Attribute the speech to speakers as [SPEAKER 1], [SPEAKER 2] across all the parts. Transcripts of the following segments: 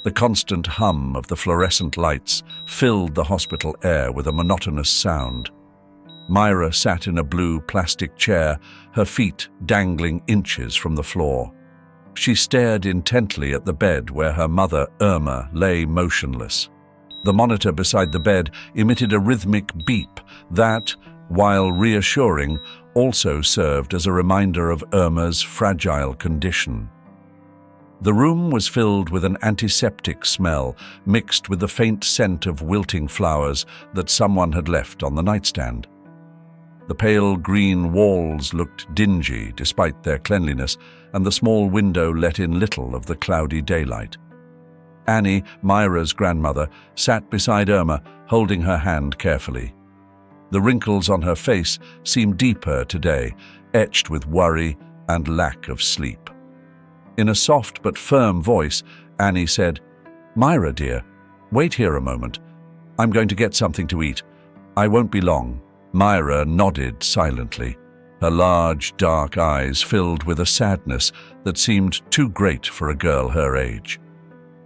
[SPEAKER 1] The constant hum of the fluorescent lights filled the hospital air with a monotonous sound. Myra sat in a blue plastic chair, her feet dangling inches from the floor. She stared intently at the bed where her mother, Irma, lay motionless. The monitor beside the bed emitted a rhythmic beep that, while reassuring, also served as a reminder of Irma's fragile condition. The room was filled with an antiseptic smell, mixed with the faint scent of wilting flowers that someone had left on the nightstand. The pale green walls looked dingy despite their cleanliness, and the small window let in little of the cloudy daylight. Annie, Myra's grandmother, sat beside Irma, holding her hand carefully. The wrinkles on her face seemed deeper today, etched with worry and lack of sleep. In a soft but firm voice, Annie said, "Myra, dear, wait here a moment. I'm going to get something to eat. I won't be long." Myra nodded silently, her large, dark eyes filled with a sadness that seemed too great for a girl her age.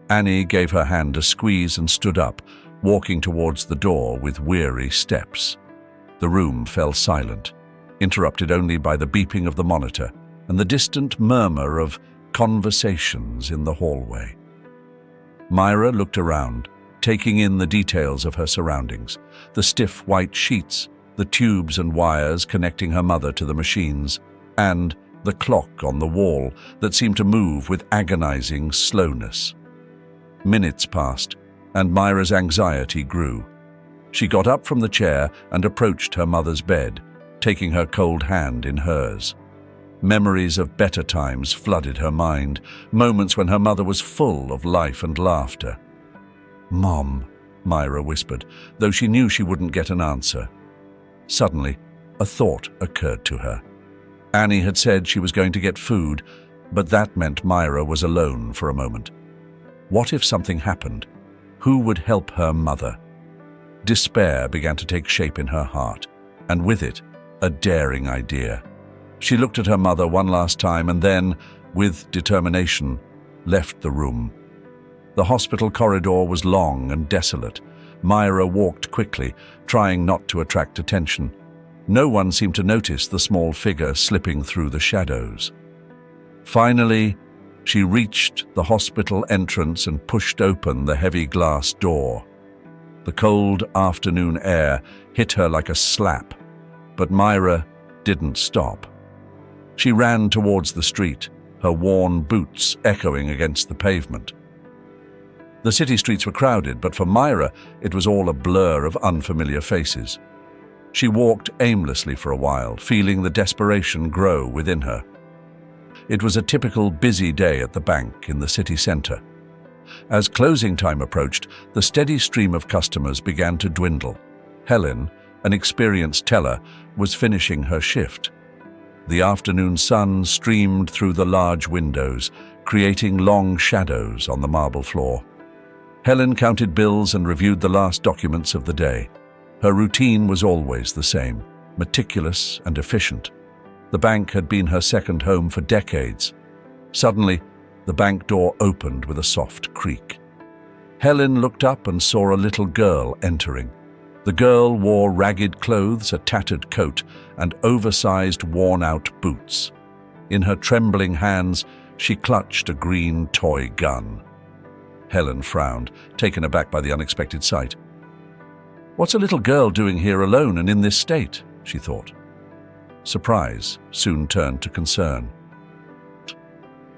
[SPEAKER 1] Annie gave her hand a squeeze and stood up, walking towards the door with weary steps. The room fell silent, interrupted only by the beeping of the monitor and the distant murmur of conversations in the hallway. Myra looked around, taking in the details of her surroundings, the stiff white sheets, the tubes and wires connecting her mother to the machines, and the clock on the wall that seemed to move with agonizing slowness. Minutes passed, and Myra's anxiety grew. She got up from the chair and approached her mother's bed, taking her cold hand in hers. Memories of better times flooded her mind, moments when her mother was full of life and laughter. "Mom," Myra whispered, though she knew she wouldn't get an answer. Suddenly, a thought occurred to her. Annie had said she was going to get food, but that meant Myra was alone for a moment. What if something happened? Who would help her mother? Despair began to take shape in her heart, and with it, a daring idea. She looked at her mother one last time and then, with determination, left the room. The hospital corridor was long and desolate. Myra walked quickly, trying not to attract attention. No one seemed to notice the small figure slipping through the shadows. Finally, she reached the hospital entrance and pushed open the heavy glass door. The cold afternoon air hit her like a slap, but Myra didn't stop. She ran towards the street, her worn boots echoing against the pavement. The city streets were crowded, but for Myra, it was all a blur of unfamiliar faces. She walked aimlessly for a while, feeling the desperation grow within her. It was a typical busy day at the bank in the city center. As closing time approached, the steady stream of customers began to dwindle. Helen, an experienced teller, was finishing her shift. The afternoon sun streamed through the large windows, creating long shadows on the marble floor. Helen counted bills and reviewed the last documents of the day. Her routine was always the same, meticulous and efficient. The bank had been her second home for decades. Suddenly, the bank door opened with a soft creak. Helen looked up and saw a little girl entering. The girl wore ragged clothes, a tattered coat, and oversized, worn-out boots. In her trembling hands, she clutched a green toy gun. Helen frowned, taken aback by the unexpected sight. "What's a little girl doing here alone and in this state?" she thought. Surprise soon turned to concern.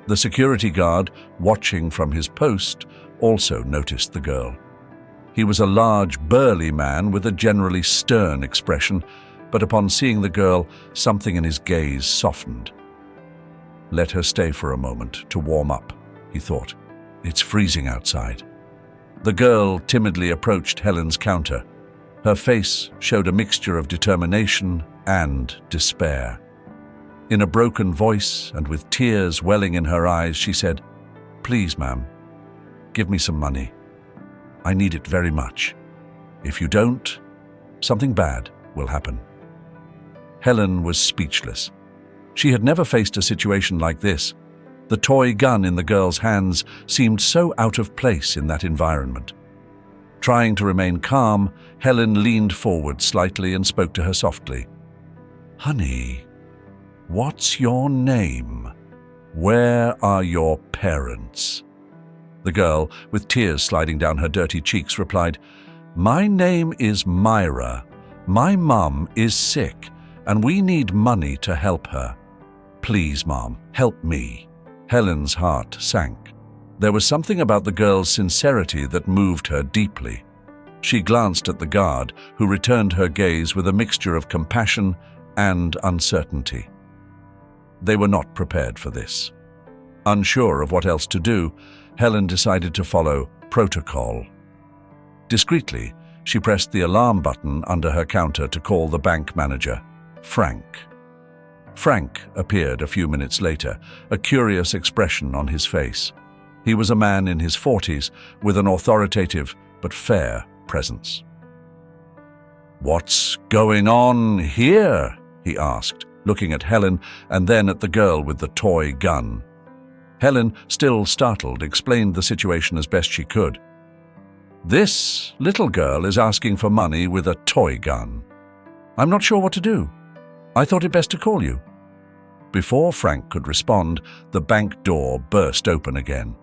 [SPEAKER 1] The security guard, watching from his post, also noticed the girl. He was a large, burly man with a generally stern expression, but upon seeing the girl, something in his gaze softened. "Let her stay for a moment to warm up," he thought. "It's freezing outside." The girl timidly approached Helen's counter. Her face showed a mixture of determination and despair. In a broken voice and with tears welling in her eyes, she said, "Please, ma'am, give me some money. I need it very much. If you don't, something bad will happen." Helen was speechless. She had never faced a situation like this. The toy gun in the girl's hands seemed so out of place in that environment. Trying to remain calm, Helen leaned forward slightly and spoke to her softly. "Honey, what's your name? Where are your parents?" The girl, with tears sliding down her dirty cheeks, replied, "My name is Myra. My mum is sick, and we need money to help her. Please, Mom, help me." Helen's heart sank. There was something about the girl's sincerity that moved her deeply. She glanced at the guard, who returned her gaze with a mixture of compassion and uncertainty. They were not prepared for this. Unsure of what else to do, Helen decided to follow protocol. Discreetly, she pressed the alarm button under her counter to call the bank manager, Frank. Frank appeared a few minutes later, a curious expression on his face. He was a man in his 40s with an authoritative but fair presence. "What's going on here?" he asked, looking at Helen and then at the girl with the toy gun. Helen, still startled, explained the situation as best she could. "This little girl is asking for money with a toy gun. I'm not sure what to do. I thought it best to call you." Before Frank could respond, the bank door burst open again.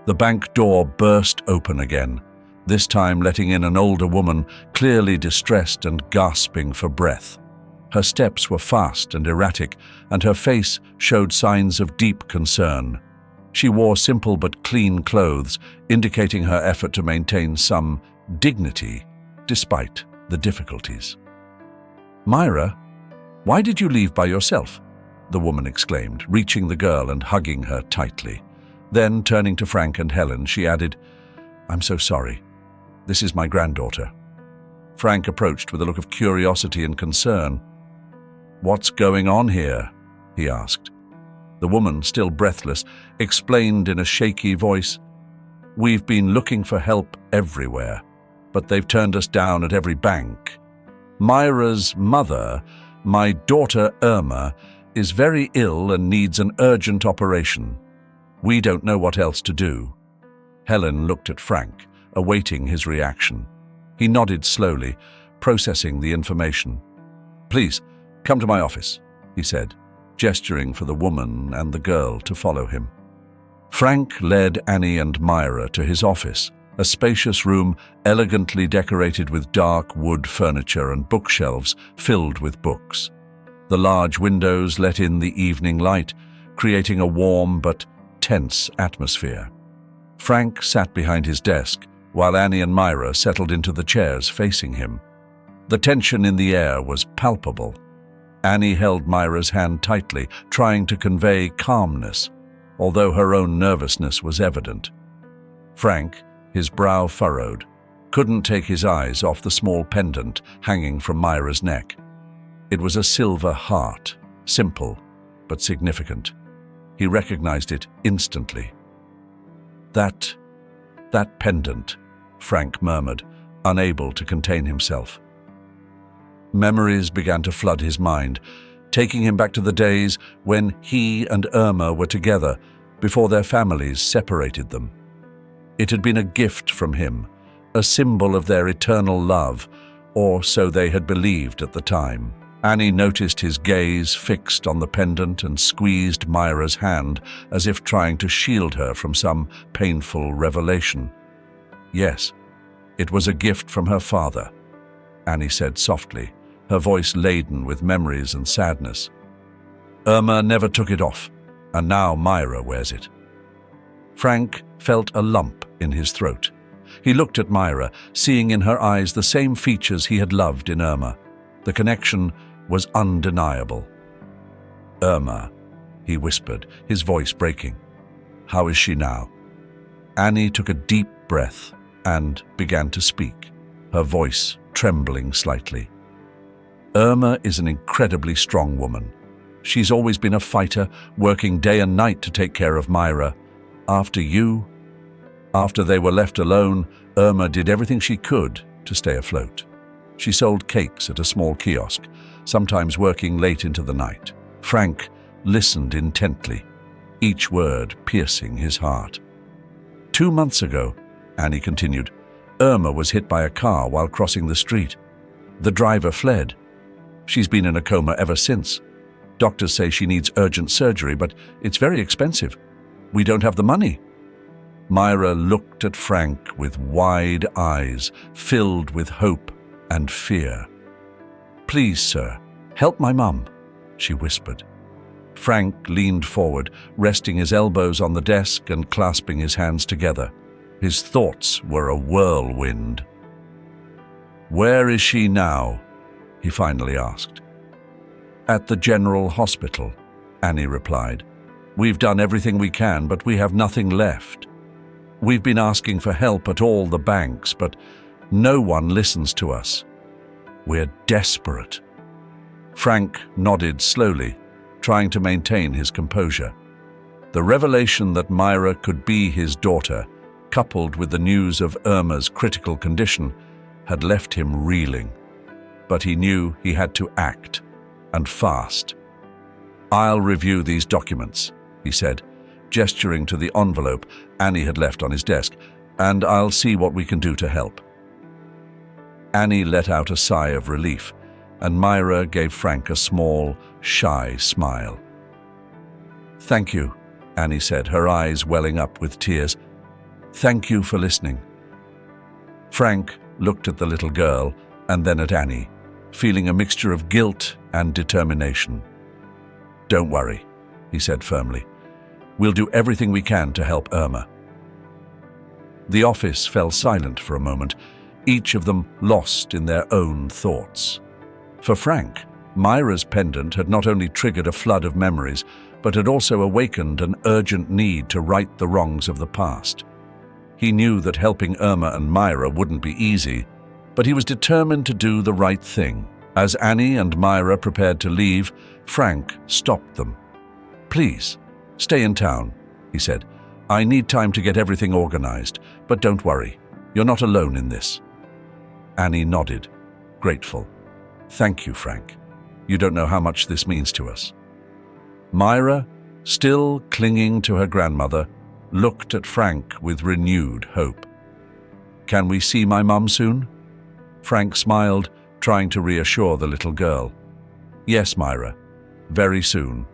[SPEAKER 1] The bank door burst open again, this time letting in an older woman, clearly distressed and gasping for breath. Her steps were fast and erratic, and her face showed signs of deep concern. She wore simple but clean clothes, indicating her effort to maintain some dignity despite the difficulties. "Myra, why did you leave by yourself?" the woman exclaimed, reaching the girl and hugging her tightly. Then, turning to Frank and Helen, she added, "I'm so sorry. This is my granddaughter." Frank approached with a look of curiosity and concern. "What's going on here?" he asked. The woman, still breathless, explained in a shaky voice, "We've been looking for help everywhere, but they've turned us down at every bank. Myra's mother, my daughter Irma, is very ill and needs an urgent operation. We don't know what else to do." Helen looked at Frank, awaiting his reaction. He nodded slowly, processing the information. "Please, come to my office," he said, gesturing for the woman and the girl to follow him. Frank led Annie and Myra to his office, a spacious room elegantly decorated with dark wood furniture and bookshelves filled with books. The large windows let in the evening light, creating a warm but tense atmosphere. Frank sat behind his desk, while Annie and Myra settled into the chairs facing him. The tension in the air was palpable. Annie held Myra's hand tightly, trying to convey calmness, although her own nervousness was evident. Frank, his brow furrowed, couldn't take his eyes off the small pendant hanging from Myra's neck. It was a silver heart, simple but significant. He recognized it instantly. That pendant," Frank murmured, unable to contain himself. Memories began to flood his mind, taking him back to the days when he and Irma were together before their families separated them. It had been a gift from him, a symbol of their eternal love, or so they had believed at the time. Annie noticed his gaze fixed on the pendant and squeezed Myra's hand as if trying to shield her from some painful revelation. "Yes, it was a gift from her father," Annie said softly, her voice laden with memories and sadness. "Irma never took it off, and now Myra wears it." Frank felt a lump in his throat. He looked at Myra, seeing in her eyes the same features he had loved in Irma. The connection was undeniable. "Irma," he whispered, his voice breaking. "How is she now?" Annie took a deep breath and began to speak, her voice trembling slightly. "Irma is an incredibly strong woman. She's always been a fighter, working day and night to take care of Myra. After they were left alone, Irma did everything she could to stay afloat. She sold cakes at a small kiosk, sometimes working late into the night." Frank listened intently, each word piercing his heart. 2 months ago, Annie continued, Irma was hit by a car while crossing the street. The driver fled. She's been in a coma ever since. Doctors say she needs urgent surgery, but it's very expensive. We don't have the money. Myra looked at Frank with wide eyes filled with hope and fear. Please, sir, help my mum, she whispered. Frank leaned forward, resting his elbows on the desk and clasping his hands together. His thoughts were a whirlwind. Where is she now? He finally asked. At the General Hospital, Annie replied. We've done everything we can, but we have nothing left. We've been asking for help at all the banks, but no one listens to us. We're desperate. Frank nodded slowly, trying to maintain his composure. The revelation that Myra could be his daughter, coupled with the news of Irma's critical condition, had left him reeling. But he knew he had to act, and fast. I'll review these documents, he said, gesturing to the envelope Annie had left on his desk, and I'll see what we can do to help. Annie let out a sigh of relief, and Myra gave Frank a small, shy smile. Thank you, Annie said, her eyes welling up with tears. Thank you for listening. Frank looked at the little girl and then at Annie, feeling a mixture of guilt and determination. Don't worry, he said firmly. We'll do everything we can to help Irma. The office fell silent for a moment, each of them lost in their own thoughts. For Frank, Myra's pendant had not only triggered a flood of memories, but had also awakened an urgent need to right the wrongs of the past. He knew that helping Irma and Myra wouldn't be easy, but he was determined to do the right thing. As Annie and Myra prepared to leave, Frank stopped them. Please, stay in town, he said. I need time to get everything organized, but don't worry, you're not alone in this. Annie nodded, grateful. Thank you, Frank. You don't know how much this means to us. Myra, still clinging to her grandmother, looked at Frank with renewed hope. Can we see my mum soon? Frank smiled, trying to reassure the little girl. Yes, Myra, very soon.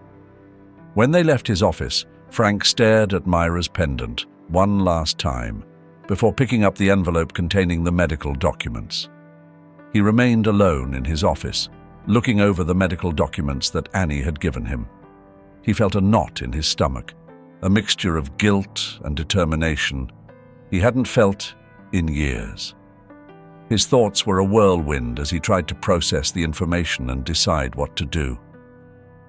[SPEAKER 1] When they left his office, Frank stared at Myra's pendant one last time before picking up the envelope containing the medical documents. He remained alone in his office, looking over the medical documents that Annie had given him. He felt a knot in his stomach, a mixture of guilt and determination he hadn't felt in years. His thoughts were a whirlwind as he tried to process the information and decide what to do.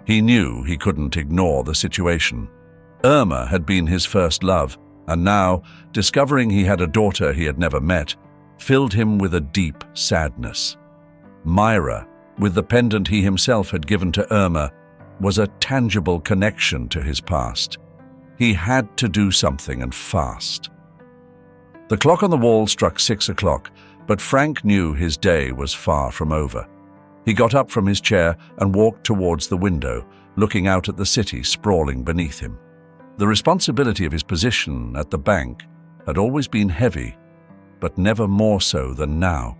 [SPEAKER 1] He knew he couldn't ignore the situation. Irma had been his first love, and now, discovering he had a daughter he had never met, filled him with a deep sadness. Myra, with the pendant he himself had given to Irma, was a tangible connection to his past. He had to do something, and fast. The clock on the wall struck 6 o'clock, but Frank knew his day was far from over. He got up from his chair and walked towards the window, looking out at the city sprawling beneath him. The responsibility of his position at the bank had always been heavy, but never more so than now.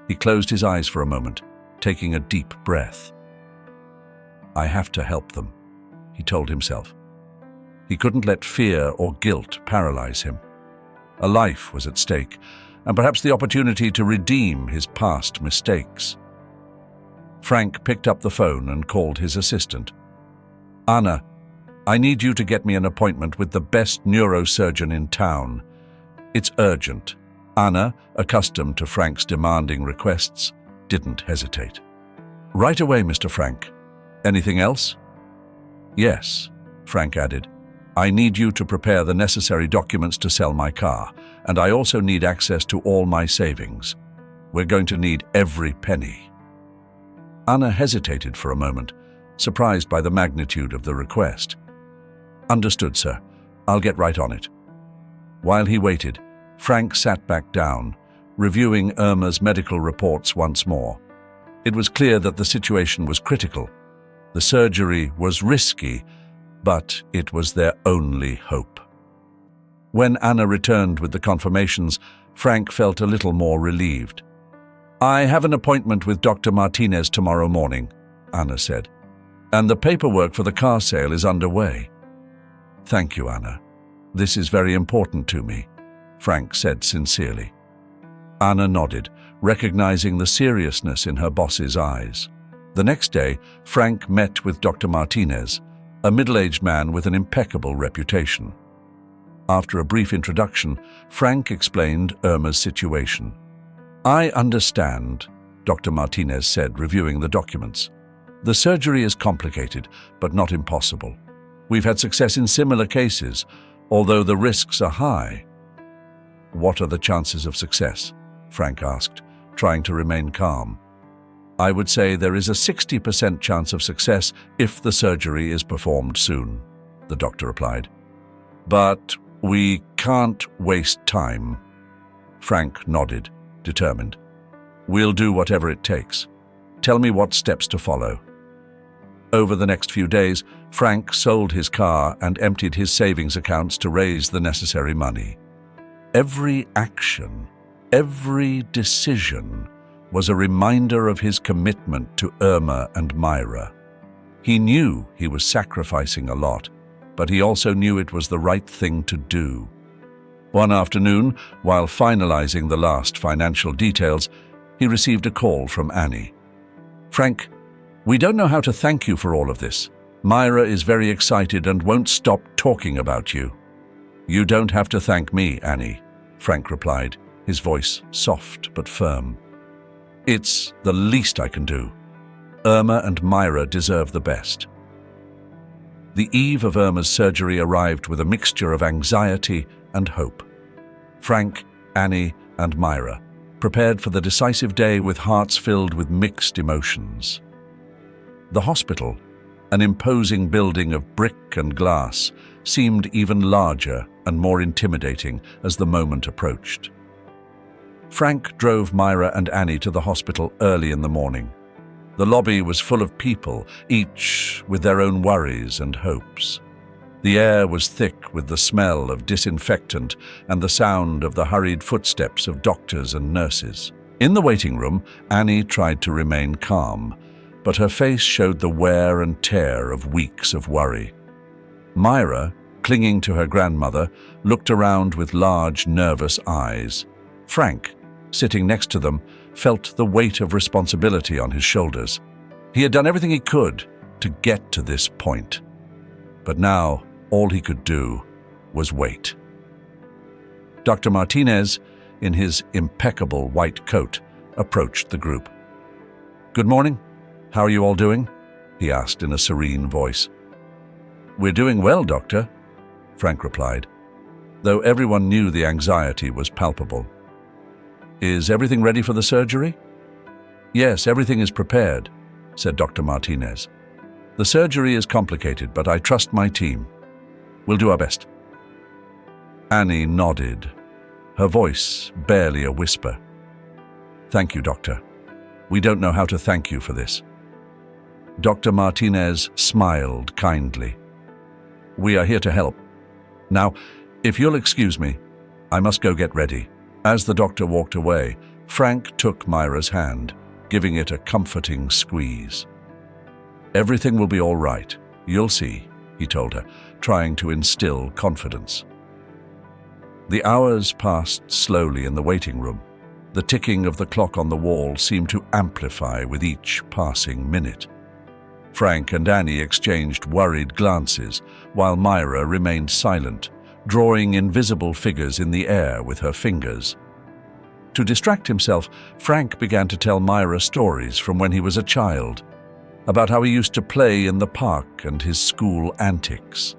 [SPEAKER 1] He closed his eyes for a moment, taking a deep breath. I have to help them, he told himself. He couldn't let fear or guilt paralyze him. A life was at stake, and perhaps the opportunity to redeem his past mistakes. Frank picked up the phone and called his assistant. Anna, I need you to get me an appointment with the best neurosurgeon in town. It's urgent. Anna, accustomed to Frank's demanding requests, didn't hesitate. Right away, Mr. Frank. Anything else? Yes, Frank added. I need you to prepare the necessary documents to sell my car, and I also need access to all my savings. We're going to need every penny. Anna hesitated for a moment, surprised by the magnitude of the request. Understood, sir. I'll get right on it. While he waited, Frank sat back down, reviewing Irma's medical reports once more. It was clear that the situation was critical. The surgery was risky, but it was their only hope. When Anna returned with the confirmations, Frank felt a little more relieved. "I have an appointment with Dr. Martinez tomorrow morning," Anna said, "and the paperwork for the car sale is underway." "Thank you, Anna. This is very important to me," Frank said sincerely. Anna nodded, recognizing the seriousness in her boss's eyes. The next day, Frank met with Dr. Martinez, a middle-aged man with an impeccable reputation. After a brief introduction, Frank explained Irma's situation. "I understand," Dr. Martinez said, reviewing the documents. "The surgery is complicated, but not impossible. We've had success in similar cases, although the risks are high." "What are the chances of success?" Frank asked, trying to remain calm. "I would say there is a 60% chance of success if the surgery is performed soon," the doctor replied. "But we can't waste time." Frank nodded, determined. "We'll do whatever it takes. Tell me what steps to follow." Over the next few days, Frank sold his car and emptied his savings accounts to raise the necessary money. Every action, every decision was a reminder of his commitment to Irma and Myra. He knew he was sacrificing a lot, but he also knew it was the right thing to do. One afternoon, while finalizing the last financial details, he received a call from Annie. "Frank, we don't know how to thank you for all of this. Myra is very excited and won't stop talking about you." "You don't have to thank me, Annie," Frank replied, his voice soft but firm. "It's the least I can do. Irma and Myra deserve the best." The eve of Irma's surgery arrived with a mixture of anxiety and hope. Frank, Annie, and Myra prepared for the decisive day with hearts filled with mixed emotions. The hospital, an imposing building of brick and glass, seemed even larger and more intimidating as the moment approached. Frank drove Myra and Annie to the hospital early in the morning. The lobby was full of people, each with their own worries and hopes. The air was thick with the smell of disinfectant and the sound of the hurried footsteps of doctors and nurses. In the waiting room, Annie tried to remain calm, but her face showed the wear and tear of weeks of worry. Myra, clinging to her grandmother, looked around with large, nervous eyes. Frank, sitting next to them, felt the weight of responsibility on his shoulders. He had done everything he could to get to this point. But now, all he could do was wait. Dr. Martinez, in his impeccable white coat, approached the group. "Good morning. How are you all doing?" he asked in a serene voice. "We're doing well, Doctor," Frank replied, though everyone knew the anxiety was palpable. "Is everything ready for the surgery?" "Yes, everything is prepared," said Dr. Martinez. "The surgery is complicated, but I trust my team. We'll do our best." Annie nodded, her voice barely a whisper. "Thank you, Doctor. We don't know how to thank you for this." Dr. Martinez smiled kindly. "We are here to help. Now, if you'll excuse me, I must go get ready." As the doctor walked away, Frank took Myra's hand, giving it a comforting squeeze. "Everything will be all right. You'll see," he told her, trying to instill confidence. The hours passed slowly in the waiting room. The ticking of the clock on the wall seemed to amplify with each passing minute. Frank and Annie exchanged worried glances, while Myra remained silent, drawing invisible figures in the air with her fingers. To distract himself, Frank began to tell Myra stories from when he was a child, about how he used to play in the park and his school antics.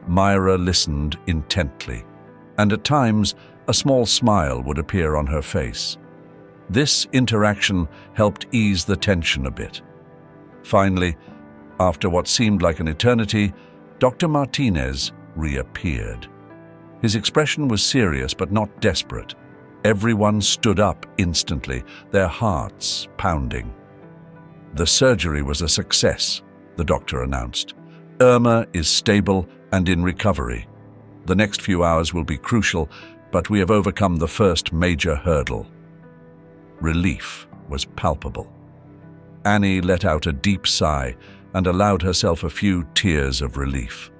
[SPEAKER 1] Myra listened intently, and at times a small smile would appear on her face. This interaction helped ease the tension a bit. Finally, after what seemed like an eternity, Dr. Martinez reappeared. His expression was serious but not desperate. Everyone stood up instantly, their hearts pounding. "The surgery was a success," the doctor announced. Irma is stable and in recovery. The next few hours will be crucial, but we have overcome the first major hurdle." Relief was palpable. Annie let out a deep sigh and allowed herself a few tears of relief.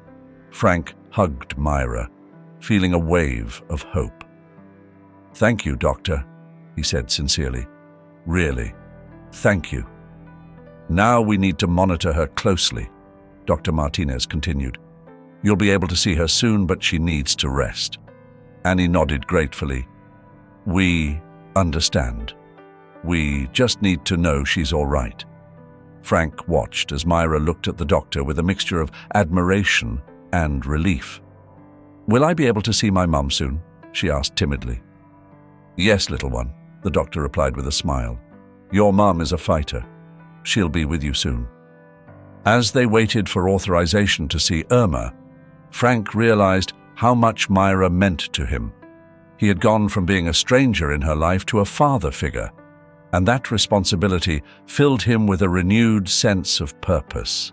[SPEAKER 1] Frank hugged Myra, feeling a wave of hope. "Thank you, Doctor," he said sincerely. "Really, thank you." "Now we need to monitor her closely," Dr. Martinez continued. "You'll be able to see her soon, but she needs to rest." Annie nodded gratefully. "We understand. We just need to know she's all right." Frank watched as Myra looked at the doctor with a mixture of admiration and relief. "Will I be able to see my mum soon?" she asked timidly. "Yes, little one," the doctor replied with a smile. "Your mum is a fighter. She'll be with you soon." As they waited for authorization to see Irma, Frank realized how much Myra meant to him. He had gone from being a stranger in her life to a father figure, and that responsibility filled him with a renewed sense of purpose.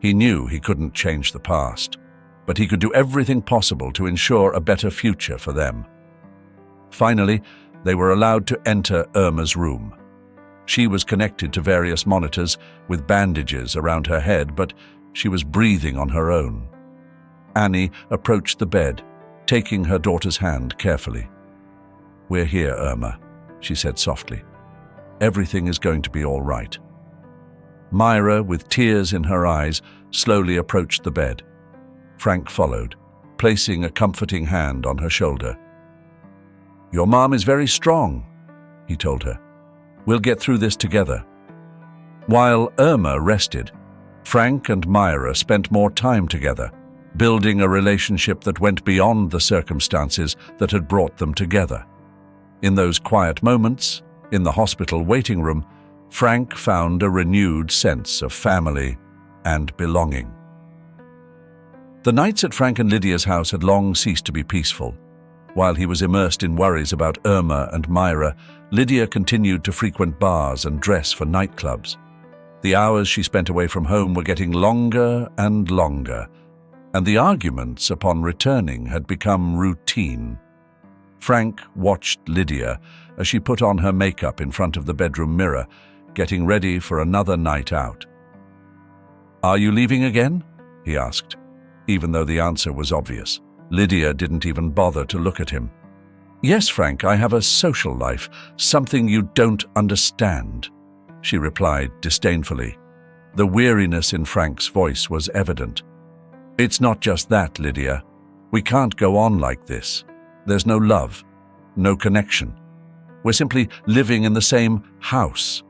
[SPEAKER 1] He knew he couldn't change the past, but he could do everything possible to ensure a better future for them. Finally, they were allowed to enter Irma's room. She was connected to various monitors with bandages around her head, but she was breathing on her own. Annie approached the bed, taking her daughter's hand carefully. "We're here, Irma," she said softly. "Everything is going to be all right." Myra, with tears in her eyes, slowly approached the bed. Frank followed, placing a comforting hand on her shoulder. "Your mom is very strong," he told her. "We'll get through this together." While Irma rested, Frank and Myra spent more time together, building a relationship that went beyond the circumstances that had brought them together. In those quiet moments, in the hospital waiting room, Frank found a renewed sense of family and belonging. The nights at Frank and Lydia's house had long ceased to be peaceful. While he was immersed in worries about Irma and Myra, Lydia continued to frequent bars and dress for nightclubs. The hours she spent away from home were getting longer and longer, and the arguments upon returning had become routine. Frank watched Lydia as she put on her makeup in front of the bedroom mirror, getting ready for another night out. "Are you leaving again?" he asked, even though the answer was obvious. Lydia didn't even bother to look at him. "Yes, Frank, I have a social life, something you don't understand," she replied disdainfully. The weariness in Frank's voice was evident. "It's not just that, Lydia. We can't go on like this. There's no love, no connection. We're simply living in the same house."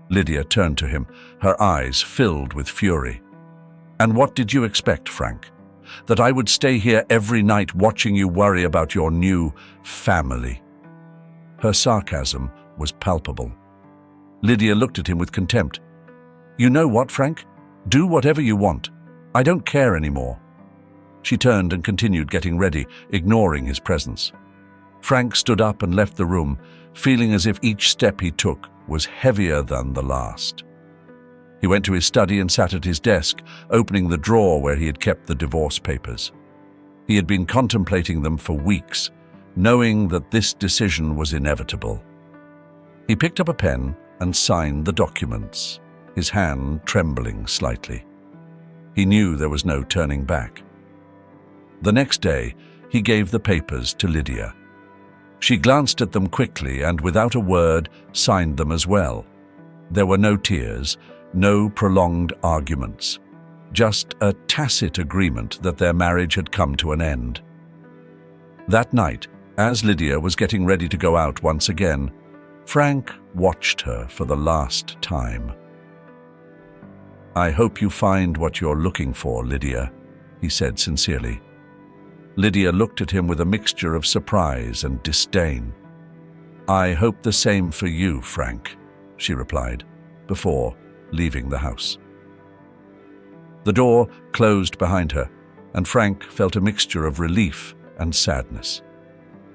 [SPEAKER 1] Lydia turned to him, her eyes filled with fury. "And what did you expect, Frank? That I would stay here every night watching you worry about your new family?" Her sarcasm was palpable. Lydia looked at him with contempt. "You know what, Frank? Do whatever you want. I don't care anymore." She turned and continued getting ready, ignoring his presence. Frank stood up and left the room, feeling as if each step he took was heavier than the last. He went to his study and sat at his desk, opening the drawer where he had kept the divorce papers. He had been contemplating them for weeks, knowing that this decision was inevitable. He picked up a pen and signed the documents, his hand trembling slightly. He knew there was no turning back. The next day, he gave the papers to Lydia. She glanced at them quickly and, without a word, signed them as well. There were no tears, no prolonged arguments, just a tacit agreement that their marriage had come to an end. That night, as Lydia was getting ready to go out once again, Frank watched her for the last time. "I hope you find what you're looking for, Lydia," he said sincerely. Lydia looked at him with a mixture of surprise and disdain. "I hope the same for you, Frank," she replied, before leaving the house. The door closed behind her, and Frank felt a mixture of relief and sadness.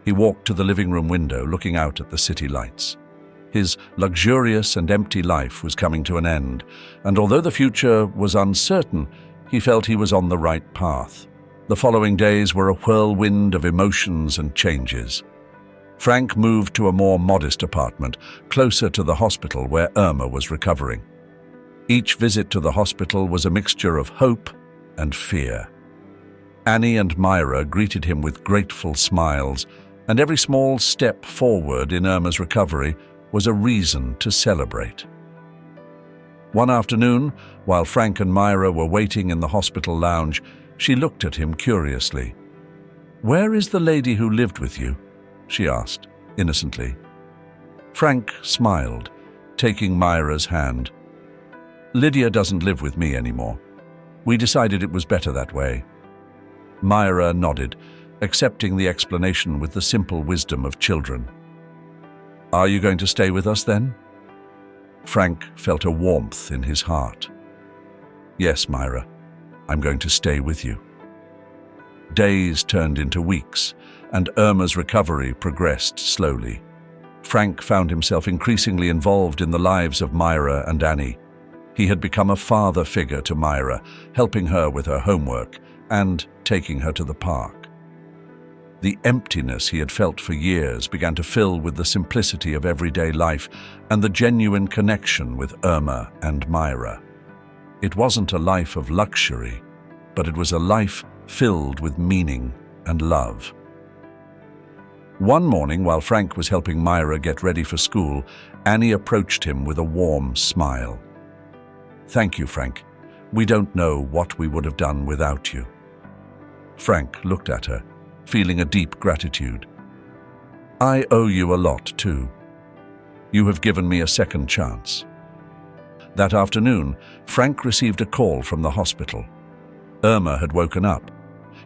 [SPEAKER 1] He walked to the living room window, looking out at the city lights. His luxurious and empty life was coming to an end, and although the future was uncertain, he felt he was on the right path. The following days were a whirlwind of emotions and changes. Frank moved to a more modest apartment, closer to the hospital where Irma was recovering. Each visit to the hospital was a mixture of hope and fear. Annie and Myra greeted him with grateful smiles, and every small step forward in Irma's recovery was a reason to celebrate. One afternoon, while Frank and Myra were waiting in the hospital lounge, she looked at him curiously. "Where is the lady who lived with you?" she asked, innocently. Frank smiled, taking Myra's hand. "Lydia doesn't live with me anymore. We decided it was better that way." Myra nodded, accepting the explanation with the simple wisdom of children. "Are you going to stay with us then?" Frank felt a warmth in his heart. "Yes, Myra, I'm going to stay with you." Days turned into weeks, and Irma's recovery progressed slowly. Frank found himself increasingly involved in the lives of Myra and Annie. He had become a father figure to Myra, helping her with her homework and taking her to the park. The emptiness he had felt for years began to fill with the simplicity of everyday life and the genuine connection with Irma and Myra. It wasn't a life of luxury, but it was a life filled with meaning and love. One morning, while Frank was helping Myra get ready for school, Annie approached him with a warm smile. "Thank you, Frank. We don't know what we would have done without you." Frank looked at her, feeling a deep gratitude. "I owe you a lot, too. You have given me a second chance." That afternoon, Frank received a call from the hospital. Irma had woken up.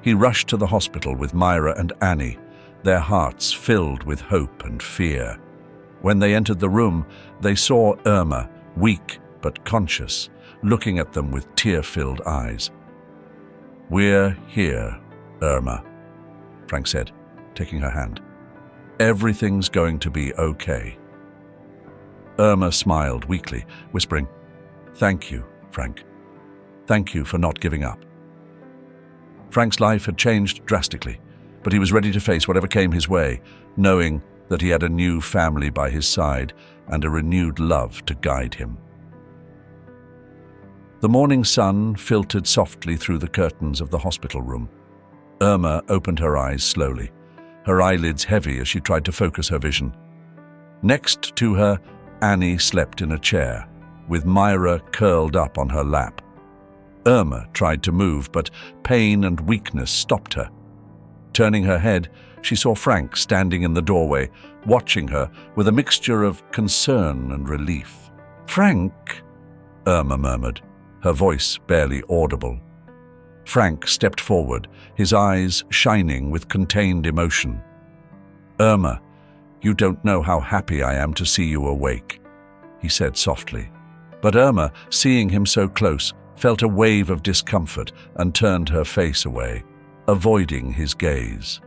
[SPEAKER 1] He rushed to the hospital with Myra and Annie, their hearts filled with hope and fear. When they entered the room, they saw Irma, weak but conscious, looking at them with tear-filled eyes. "We're here, Irma," Frank said, taking her hand. "Everything's going to be okay." Irma smiled weakly, whispering, "Thank you, Frank. Thank you for not giving up." Frank's life had changed drastically, but he was ready to face whatever came his way, knowing that he had a new family by his side and a renewed love to guide him. The morning sun filtered softly through the curtains of the hospital room. Irma opened her eyes slowly, her eyelids heavy as she tried to focus her vision. Next to her, Annie slept in a chair, with Myra curled up on her lap. Irma tried to move, but pain and weakness stopped her. Turning her head, she saw Frank standing in the doorway, watching her with a mixture of concern and relief. "Frank," Irma murmured, her voice barely audible. Frank stepped forward, his eyes shining with contained emotion. "Irma, you don't know how happy I am to see you awake," he said softly. But Irma, seeing him so close, felt a wave of discomfort and turned her face away, avoiding his gaze.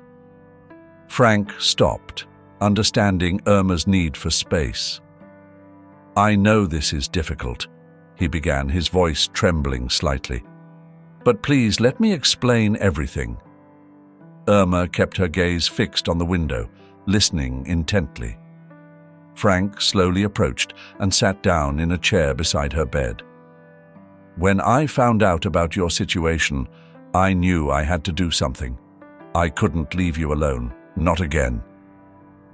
[SPEAKER 1] Frank stopped, understanding Irma's need for space. "I know this is difficult," he began, his voice trembling slightly. "But please let me explain everything." Irma kept her gaze fixed on the window, listening intently. Frank slowly approached and sat down in a chair beside her bed. "When I found out about your situation, I knew I had to do something. I couldn't leave you alone, not again.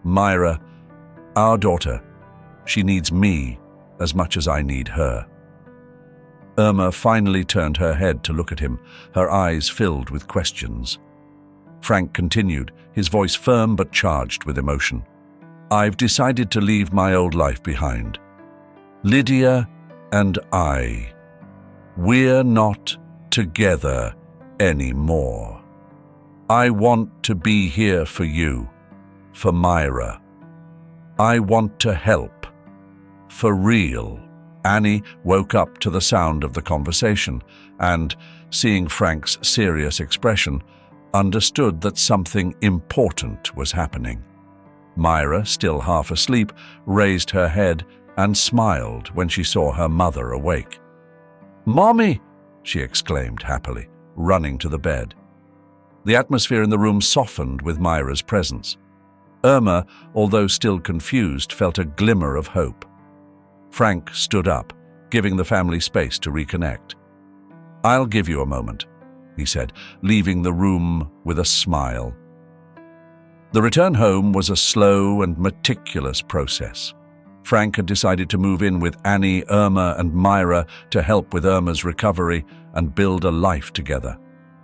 [SPEAKER 1] Myra, our daughter, she needs me as much as I need her." Irma finally turned her head to look at him, her eyes filled with questions. Frank continued, his voice firm but charged with emotion. "I've decided to leave my old life behind. Lydia and I, we're not together anymore. I want to be here for you, for Myra. I want to help, for real." Annie woke up to the sound of the conversation and, seeing Frank's serious expression, understood that something important was happening. Myra, still half asleep, raised her head and smiled when she saw her mother awake. "Mommy!" she exclaimed happily, running to the bed. The atmosphere in the room softened with Myra's presence. Irma, although still confused, felt a glimmer of hope. Frank stood up, giving the family space to reconnect. "I'll give you a moment," he said, leaving the room with a smile. The return home was a slow and meticulous process. Frank had decided to move in with Annie, Irma, and Myra to help with Irma's recovery and build a life together.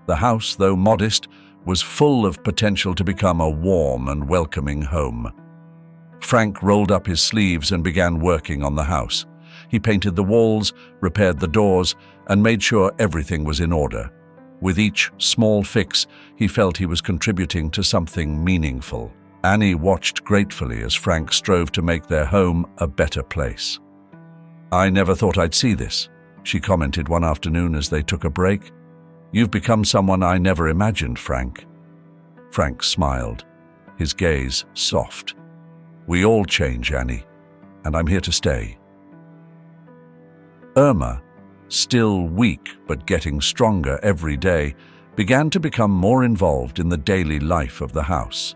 [SPEAKER 1] The house, though modest, was full of potential to become a warm and welcoming home. Frank rolled up his sleeves and began working on the house. He painted the walls, repaired the doors, and made sure everything was in order. With each small fix, he felt he was contributing to something meaningful. Annie watched gratefully as Frank strove to make their home a better place. "I never thought I'd see this," she commented one afternoon as they took a break. "You've become someone I never imagined, Frank." Frank smiled, his gaze soft. "We all change, Annie, and I'm here to stay." Irma, still weak but getting stronger every day, began to become more involved in the daily life of the house.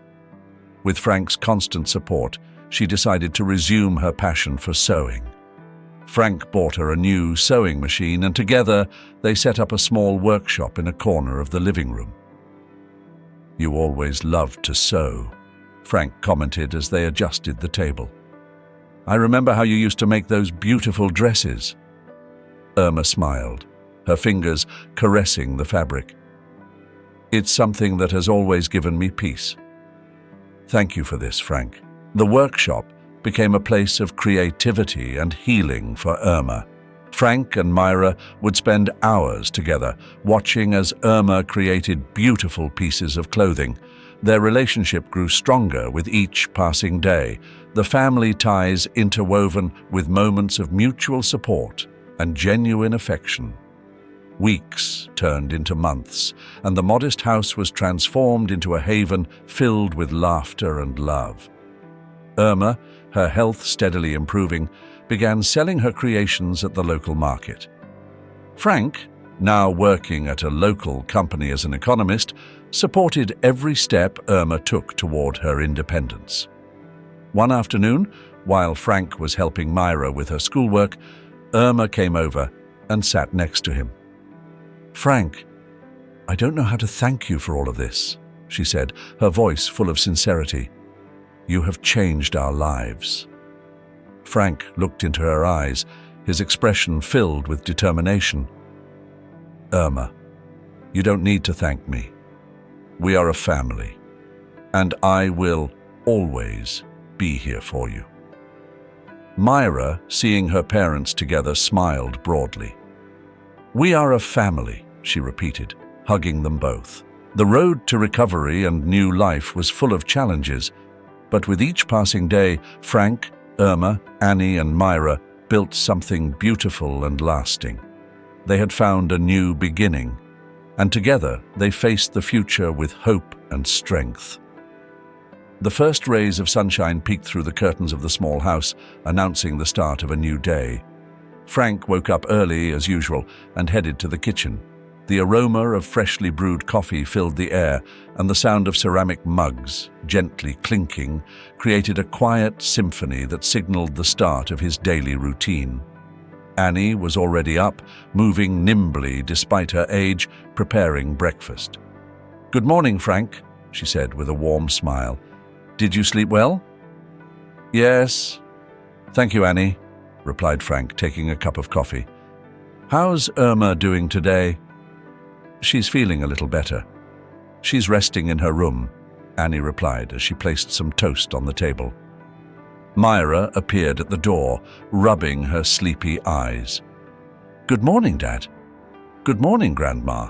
[SPEAKER 1] With Frank's constant support, she decided to resume her passion for sewing. Frank bought her a new sewing machine, and together they set up a small workshop in a corner of the living room. "You always loved to sew," Frank commented as they adjusted the table. "I remember how you used to make those beautiful dresses." Irma smiled, her fingers caressing the fabric. "It's something that has always given me peace." "Thank you for this, Frank." The workshop became a place of creativity and healing for Irma. Frank and Myra would spend hours together, watching as Irma created beautiful pieces of clothing. Their relationship grew stronger with each passing day, the family ties interwoven with moments of mutual support and genuine affection. Weeks turned into months, and the modest house was transformed into a haven filled with laughter and love. Irma, her health steadily improving, began selling her creations at the local market. Frank, now working at a local company as an economist, supported every step Irma took toward her independence. One afternoon, while Frank was helping Myra with her schoolwork, Irma came over and sat next to him. "Frank, I don't know how to thank you for all of this," she said, her voice full of sincerity. "You have changed our lives." Frank looked into her eyes, his expression filled with determination. "Irma, you don't need to thank me. We are a family, and I will always be here for you." Myra, seeing her parents together, smiled broadly. "We are a family," she repeated, hugging them both. The road to recovery and new life was full of challenges, but with each passing day, Frank, Irma, Annie, and Myra built something beautiful and lasting. They had found a new beginning, and together they faced the future with hope and strength. The first rays of sunshine peeked through the curtains of the small house, announcing the start of a new day. Frank woke up early as usual and headed to the kitchen. The aroma of freshly brewed coffee filled the air, and the sound of ceramic mugs, gently clinking, created a quiet symphony that signaled the start of his daily routine. Annie was already up, moving nimbly despite her age, preparing breakfast. "Good morning, Frank," she said with a warm smile. "Did you sleep well?" "Yes. Thank you, Annie," replied Frank, taking a cup of coffee. "How's Irma doing today?" "She's feeling a little better. She's resting in her room," Annie replied as she placed some toast on the table. Myra appeared at the door, rubbing her sleepy eyes. "Good morning, Dad." "Good morning, Grandma."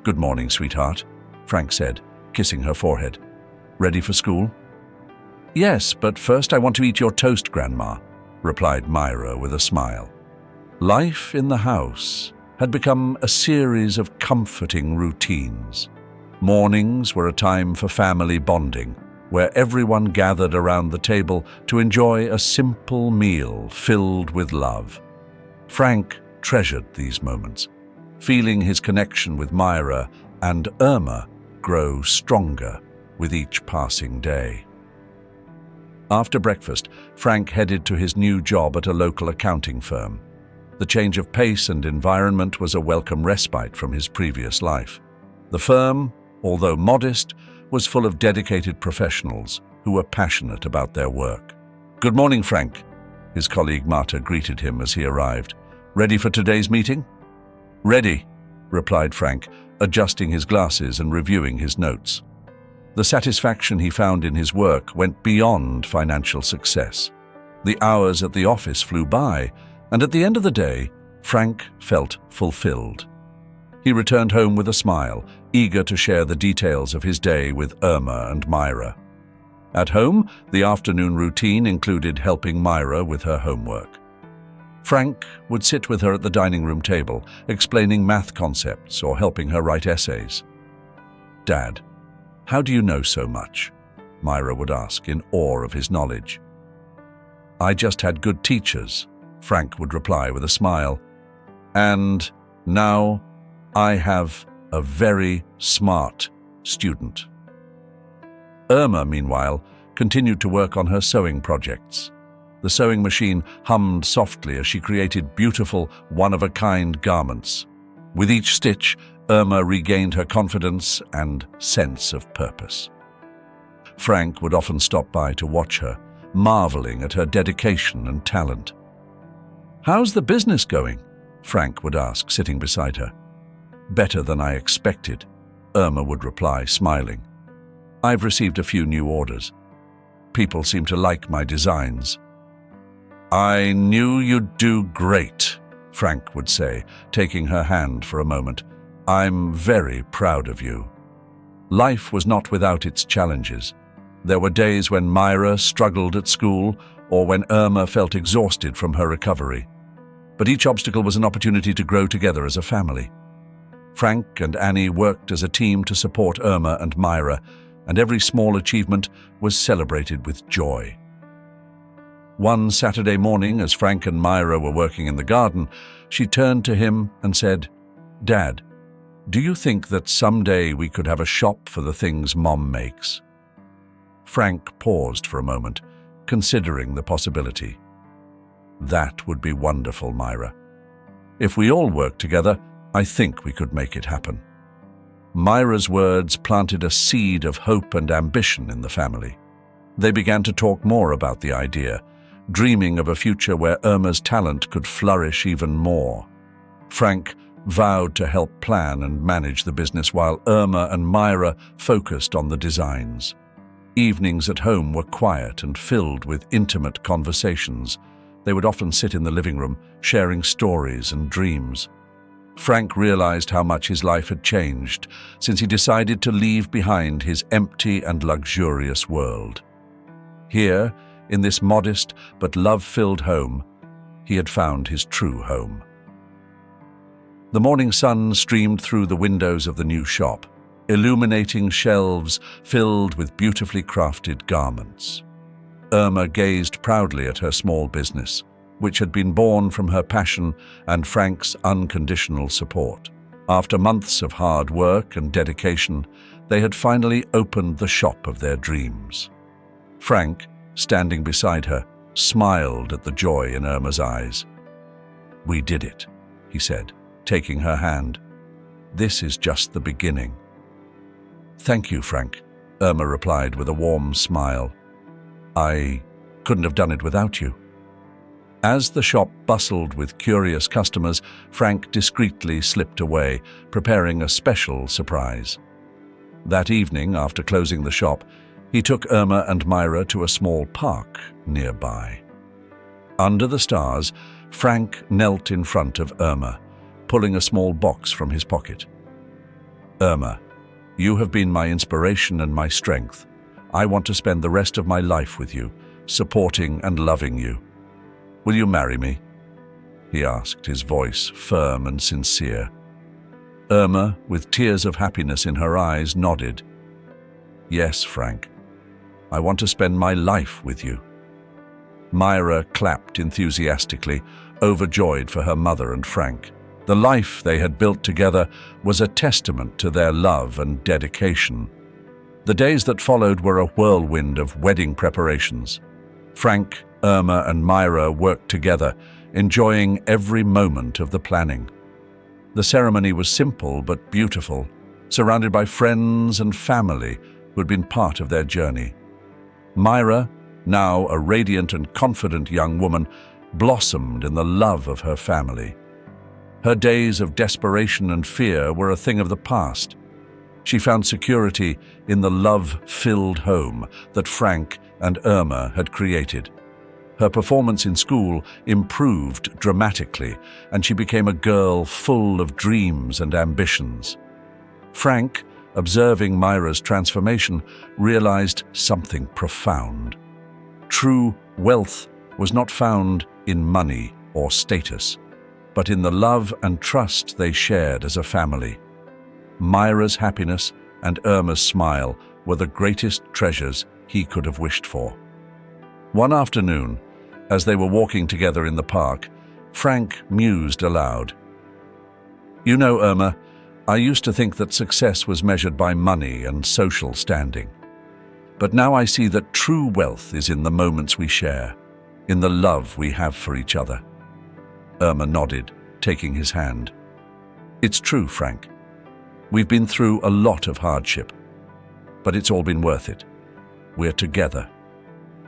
[SPEAKER 1] "Good morning, sweetheart," Frank said, kissing her forehead. "Ready for school?" "Yes, but first I want to eat your toast, Grandma," replied Myra with a smile. Life in the house had become a series of comforting routines. Mornings were a time for family bonding, where everyone gathered around the table to enjoy a simple meal filled with love. Frank treasured these moments. feeling his connection with Myra and Irma grow stronger with each passing day. After breakfast, Frank headed to his new job at a local accounting firm. The change of pace and environment was a welcome respite from his previous life. The firm, although modest, was full of dedicated professionals who were passionate about their work. "Good morning, Frank," his colleague Marta greeted him as he arrived. "Ready for today's meeting?" "Ready," replied Frank, adjusting his glasses and reviewing his notes. The satisfaction he found in his work went beyond financial success. The hours at the office flew by, and at the end of the day, Frank felt fulfilled. He returned home with a smile, eager to share the details of his day with Irma and Myra. At home, the afternoon routine included helping Myra with her homework. Frank would sit with her at the dining room table, explaining math concepts or helping her write essays. "Dad, how do you know so much?" Myra would ask, in awe of his knowledge. "I just had good teachers," Frank would reply with a smile. "And now I have a very smart student." Irma, meanwhile, continued to work on her sewing projects. The sewing machine hummed softly as she created beautiful, one-of-a-kind garments. With each stitch, Irma regained her confidence and sense of purpose. Frank would often stop by to watch her, marveling at her dedication and talent. "How's the business going?" Frank would ask, sitting beside her. "Better than I expected," Irma would reply, smiling. "I've received a few new orders. People seem to like my designs." "I knew you'd do great," Frank would say, taking her hand for a moment. "I'm very proud of you." Life was not without its challenges. There were days when Myra struggled at school or when Irma felt exhausted from her recovery. But each obstacle was an opportunity to grow together as a family. Frank and Annie worked as a team to support Irma and Myra, and every small achievement was celebrated with joy. One Saturday morning, as Frank and Myra were working in the garden, she turned to him and said, "Dad, do you think that someday we could have a shop for the things Mom makes?" Frank paused for a moment, considering the possibility. "That would be wonderful, Myra. If we all work together, I think we could make it happen." Myra's words planted a seed of hope and ambition in the family. They began to talk more about the idea, dreaming of a future where Irma's talent could flourish even more. Frank vowed to help plan and manage the business while Irma and Myra focused on the designs. Evenings at home were quiet and filled with intimate conversations. They would often sit in the living room, sharing stories and dreams. Frank realized how much his life had changed since he decided to leave behind his empty and luxurious world. Here, in this modest but love-filled home, he had found his true home. The morning sun streamed through the windows of the new shop, illuminating shelves filled with beautifully crafted garments. Irma gazed proudly at her small business, which had been born from her passion and Frank's unconditional support. After months of hard work and dedication, they had finally opened the shop of their dreams. Frank, standing beside her, smiled at the joy in Irma's eyes. "We did it," he said, taking her hand. "This is just the beginning." "Thank you, Frank," Irma replied with a warm smile. "I couldn't have done it without you." As the shop bustled with curious customers, Frank discreetly slipped away, preparing a special surprise. That evening, after closing the shop, he took Irma and Myra to a small park nearby. Under the stars, Frank knelt in front of Irma, pulling a small box from his pocket. "Irma, you have been my inspiration and my strength. I want to spend the rest of my life with you, supporting and loving you. Will you marry me?" he asked, his voice firm and sincere. Irma, with tears of happiness in her eyes, nodded. "Yes, Frank. I want to spend my life with you." Myra clapped enthusiastically, overjoyed for her mother and Frank. The life they had built together was a testament to their love and dedication. The days that followed were a whirlwind of wedding preparations. Frank, Irma, and Myra worked together, enjoying every moment of the planning. The ceremony was simple but beautiful, surrounded by friends and family who had been part of their journey. Myra, now a radiant and confident young woman, blossomed in the love of her family. Her days of desperation and fear were a thing of the past. She found security in the love-filled home that Frank and Irma had created. Her performance in school improved dramatically, and she became a girl full of dreams and ambitions. Frank, observing Myra's transformation, realized something profound. True wealth was not found in money or status, but in the love and trust they shared as a family. Myra's happiness and Irma's smile were the greatest treasures he could have wished for. One afternoon, as they were walking together in the park, Frank mused aloud. "You know, Irma, I used to think that success was measured by money and social standing. But now I see that true wealth is in the moments we share, in the love we have for each other." Irma nodded, taking his hand. "It's true, Frank. We've been through a lot of hardship, but it's all been worth it. We're together,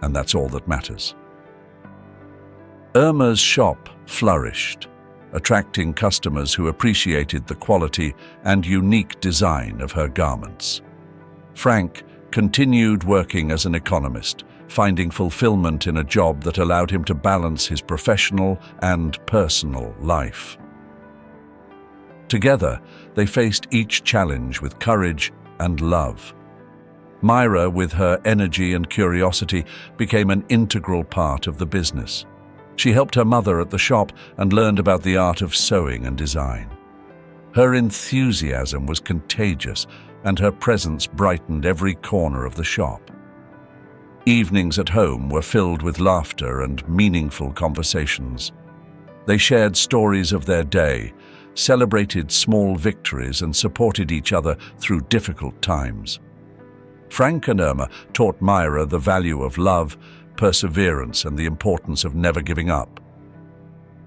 [SPEAKER 1] and that's all that matters." Irma's shop flourished, attracting customers who appreciated the quality and unique design of her garments. Frank continued working as an economist, finding fulfillment in a job that allowed him to balance his professional and personal life. Together, they faced each challenge with courage and love. Myra, with her energy and curiosity, became an integral part of the business. She helped her mother at the shop and learned about the art of sewing and design. Her enthusiasm was contagious, and her presence brightened every corner of the shop. Evenings at home were filled with laughter and meaningful conversations. They shared stories of their day, celebrated small victories, and supported each other through difficult times. Frank and Irma taught Myra the value of love, perseverance, and the importance of never giving up.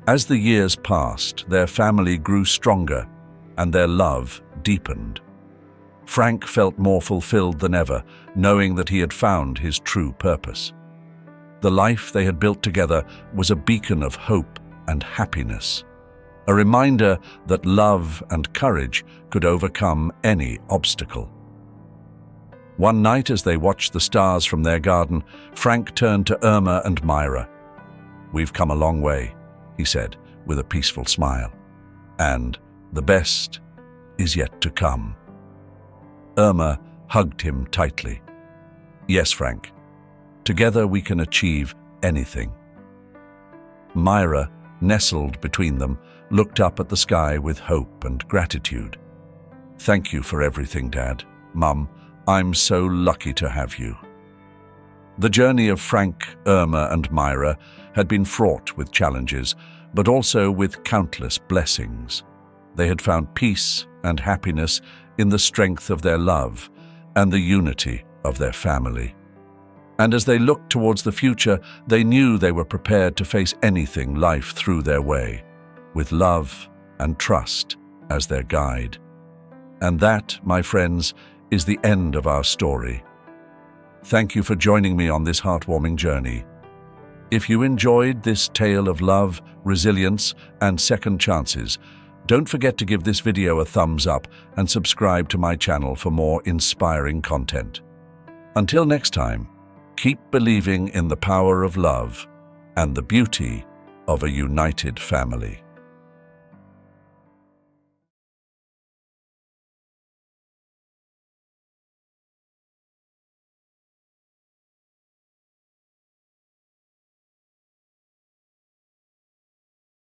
[SPEAKER 1] As the years passed, their family grew stronger and their love deepened. Frank felt more fulfilled than ever, knowing that he had found his true purpose. The life they had built together was a beacon of hope and happiness, a reminder that love and courage could overcome any obstacle. One night, as they watched the stars from their garden, Frank turned to Irma and Myra. "We've come a long way," he said, with a peaceful smile. "And the best is yet to come." Irma hugged him tightly. "Yes, Frank. Together we can achieve anything." Myra, nestled between them, looked up at the sky with hope and gratitude. "Thank you for everything, Dad. Mum, I'm so lucky to have you." The journey of Frank, Irma, and Myra had been fraught with challenges, but also with countless blessings. They had found peace and happiness in the strength of their love and the unity of their family. And as they looked towards the future, they knew they were prepared to face anything life threw their way, with love and trust as their guide. And that, my friends, is the end of our story. Thank you for joining me on this heartwarming journey. If you enjoyed this tale of love, resilience, and second chances, don't forget to give this video a thumbs up and subscribe to my channel for more inspiring content. Until next time, keep believing in the power of love and the beauty of a united family.